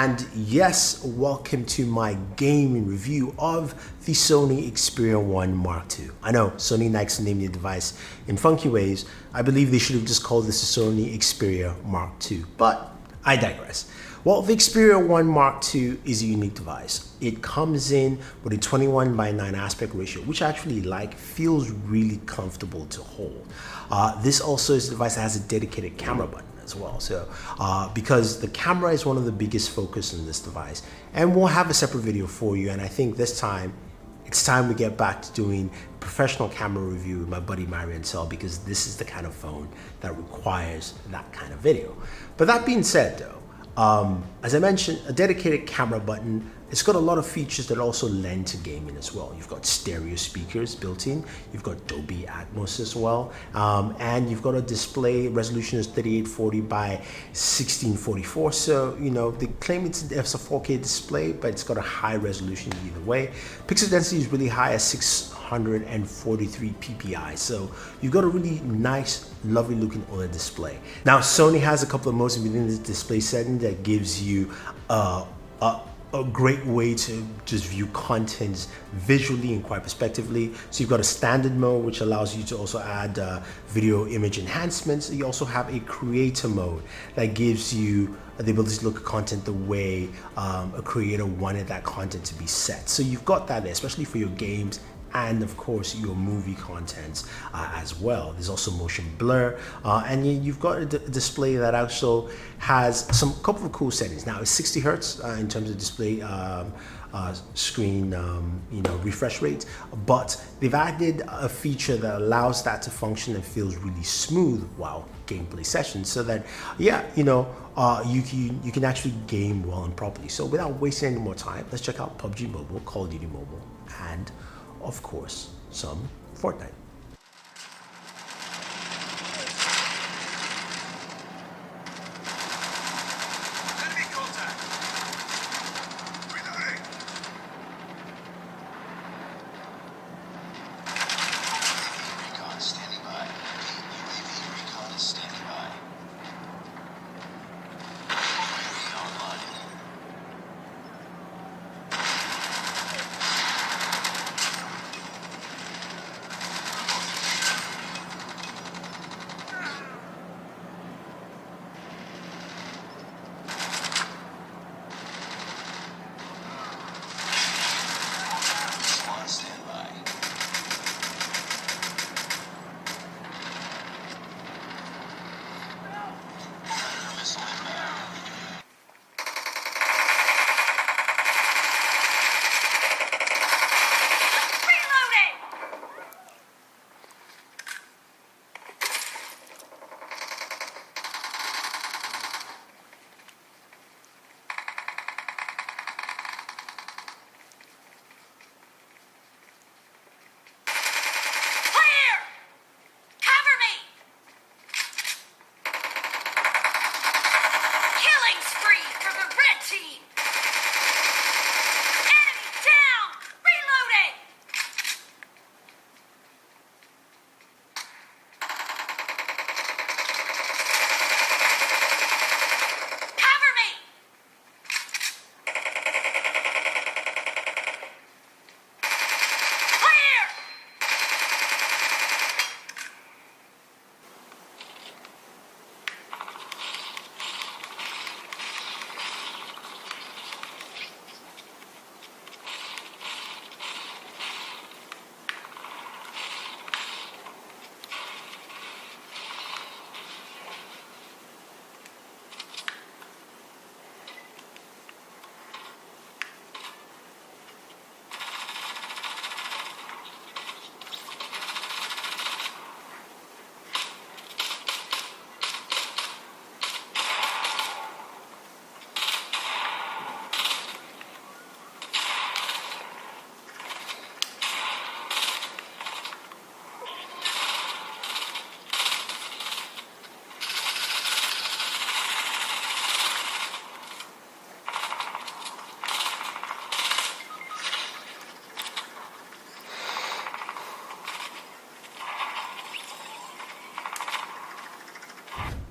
And yes, welcome to my gaming review of the Sony Xperia 1 Mark II. I know Sony likes to name the device in funky ways. I believe they should have just called this the Sony Xperia Mark II, but I digress. Well, the Xperia 1 Mark II is a unique device. It comes in with a 21:9 aspect ratio, which I actually like, feels really comfortable to hold. This also is a device that has a dedicated camera button as well. So because the camera is one of the biggest focus in this device, and we'll have a separate video for you. And I think this time it's time we get back to doing professional camera review with my buddy Marian Cell, because this is the kind of phone that requires that kind of video. But that being said though, as I mentioned, a dedicated camera button. It's got a lot of features that also lend to gaming as well. You've got stereo speakers built in, you've got Dolby Atmos as well, and you've got a display resolution is 3840 by 1644. So, you know, they claim it's a 4K display, but it's got a high resolution either way. Pixel density is really high at 643 ppi. So you've got a really nice, lovely looking OLED display. Now, Sony has a couple of modes within this display setting that gives you a great way to just view content visually and quite perspectively. So you've got a standard mode, which allows you to also add video image enhancements. You also have a creator mode that gives you the ability to look at content the way a creator wanted that content to be set. So you've got that there, especially for your games and of course your movie contents as well. There's also motion blur, and you've got a display that also has some couple of cool settings. Now it's 60 hertz in terms of display screen refresh rate, but they've added a feature that allows that to function and feels really smooth while gameplay sessions, so that you can actually game well and properly. So without wasting any more time, let's check out PUBG Mobile, Call of Duty Mobile, and of course some Fortnite.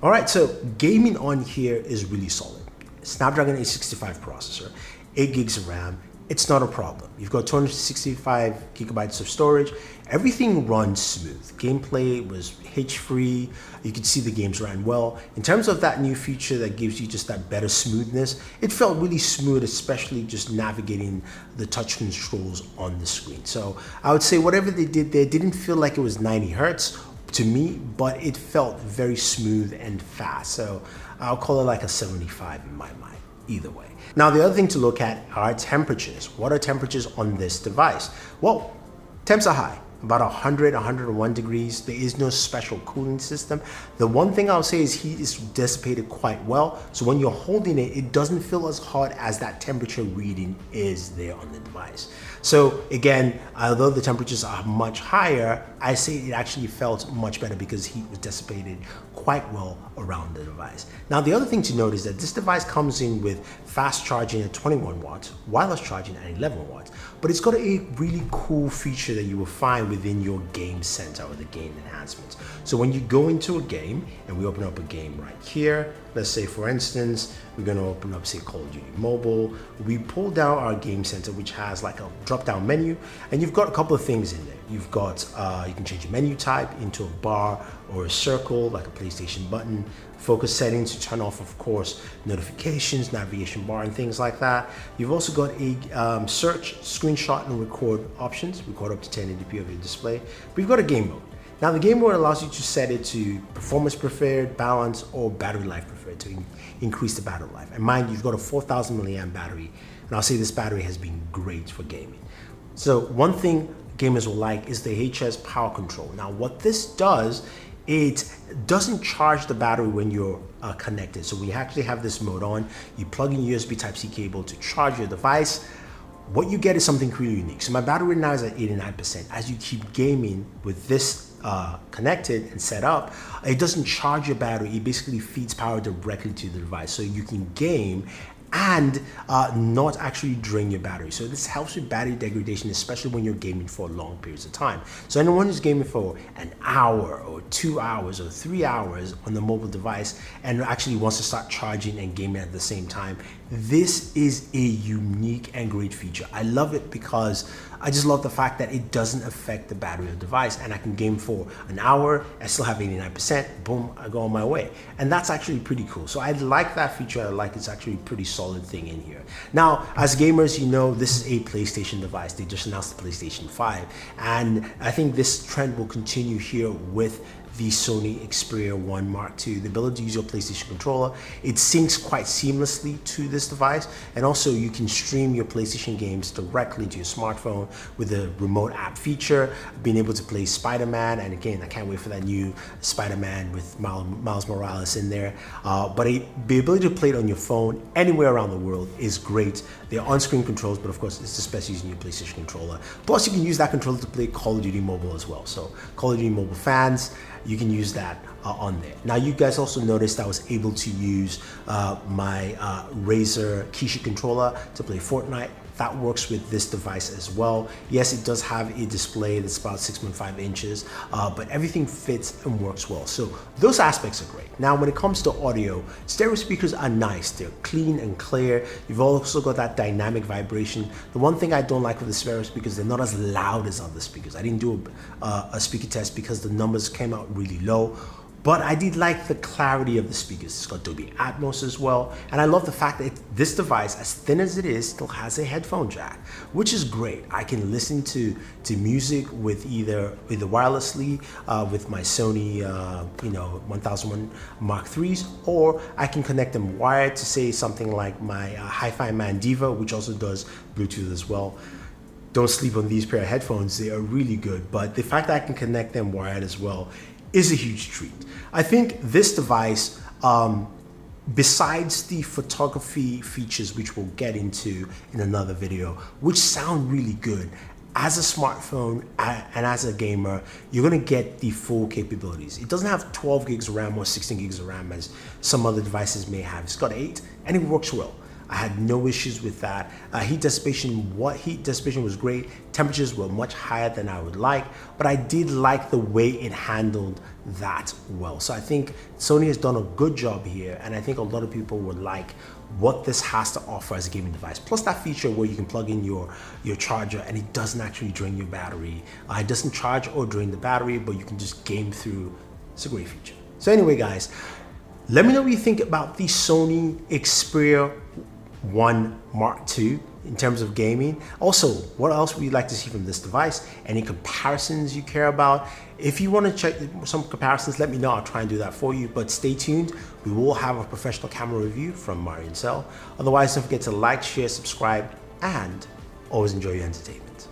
All right, so gaming on here is really solid. Snapdragon 865 processor, 8 gigs of RAM. It's not a problem. You've got 265 gigabytes of storage. Everything runs smooth. Gameplay was hitch-free. You could see the games ran well. In terms of that new feature that gives you just that better smoothness, it felt really smooth, especially just navigating the touch controls on the screen. So I would say whatever they did there didn't feel like it was 90 hertz to me, but it felt very smooth and fast. So I'll call it like a 75 in my mind, either way. Now, the other thing to look at are temperatures. What are temperatures on this device? Well, temps are high, about 100, 101 degrees. There is no special cooling system. The one thing I'll say is heat is dissipated quite well. So when you're holding it, it doesn't feel as hot as that temperature reading is there on the device. So again, although the temperatures are much higher, I say it actually felt much better because heat was dissipated quite well around the device. Now, the other thing to note is that this device comes in with fast charging at 21 watts, wireless charging at 11 watts, but it's got a really cool feature that you will find within your game center or the game enhancements. So when you go into a game and we open up a game right here, let's say for instance, we're going to open up, say, Call of Duty Mobile. We pull down our game center, which has like a drop down menu, and you've got a couple of things in there. You've got, you can change your menu type into a bar or a circle, like a PlayStation button, focus settings to turn off, of course, notifications, navigation bar, and things like that. You've also got a search, screenshot, and record options, record up to 1080p of your display. But you've got a game mode. Now, the game mode allows you to set it to performance preferred, balance, or battery life preferred to increase the battery life. And mind you, you've got a 4,000 milliamp battery, and I'll say this battery has been great for gaming. So one thing gamers will like is the HS power control. Now, what this does, it doesn't charge the battery when you're connected. So we actually have this mode on. You plug in USB Type-C cable to charge your device. What you get is something really unique. So my battery now is at 89%. As you keep gaming with this connected and set up, it doesn't charge your battery. It basically feeds power directly to the device, so you can game and not actually drain your battery. So this helps with battery degradation, especially when you're gaming for long periods of time. So anyone who's gaming for an hour or 2 hours or 3 hours on the mobile device and actually wants to start charging and gaming at the same time, this is a unique and great feature. I love it because I just love the fact that it doesn't affect the battery of the device, and I can game for an hour and still have 89%, boom, I go on my way. And that's actually pretty cool. So I like that feature. I like it's actually a pretty solid thing in here. Now, as gamers, you know, this is a PlayStation device. They just announced the PlayStation 5. And I think this trend will continue here with the Sony Xperia 1 Mark II. The ability to use your PlayStation controller, it syncs quite seamlessly to this device, and also you can stream your PlayStation games directly to your smartphone with the remote app feature, being able to play Spider-Man, and again, I can't wait for that new Spider-Man with Miles Morales in there, but the ability to play it on your phone anywhere around the world is great. They're on-screen controls, but of course it's just best using your PlayStation controller. Plus you can use that controller to play Call of Duty Mobile as well. So Call of Duty Mobile fans, you can use that on there. Now, you guys also noticed I was able to use my Razer Kishi controller to play Fortnite. That works with this device as well. Yes, it does have a display that's about 6.5 inches, but everything fits and works well. So those aspects are great. Now, when it comes to audio, stereo speakers are nice. They're clean and clear. You've also got that dynamic vibration. The one thing I don't like with the stereo speakers, they're not as loud as other speakers. I didn't do a speaker test because the numbers came out really low. But I did like the clarity of the speakers. It's got Dolby Atmos as well. And I love the fact that this device, as thin as it is, still has a headphone jack, which is great. I can listen to music with either wirelessly with my Sony 1001 Mark IIIs, or I can connect them wired to say something like my Hi-Fi Man Diva, which also does Bluetooth as well. Don't sleep on these pair of headphones. They are really good. But the fact that I can connect them wired as well is a huge treat. I think this device, besides the photography features, which we'll get into in another video, which sound really good, as a smartphone and as a gamer, you're gonna get the full capabilities. It doesn't have 12 gigs of RAM or 16 gigs of RAM as some other devices may have. It's got 8, and it works well. I had no issues with that. Heat dissipation was great. Temperatures were much higher than I would like, but I did like the way it handled that well. So I think Sony has done a good job here, and I think a lot of people would like what this has to offer as a gaming device. Plus that feature where you can plug in your charger and it doesn't actually drain your battery. It doesn't charge or drain the battery, but you can just game through. It's a great feature. So anyway, guys, let me know what you think about the Sony Xperia 1 Mark II in terms of gaming. Also, what else would you like to see from this device? Any comparisons you care about? If you want to check some comparisons, let me know. I'll try and do that for you. But stay tuned. We will have a professional camera review from Mari and Sel. Otherwise, don't forget to like, share, subscribe, and always enjoy your entertainment.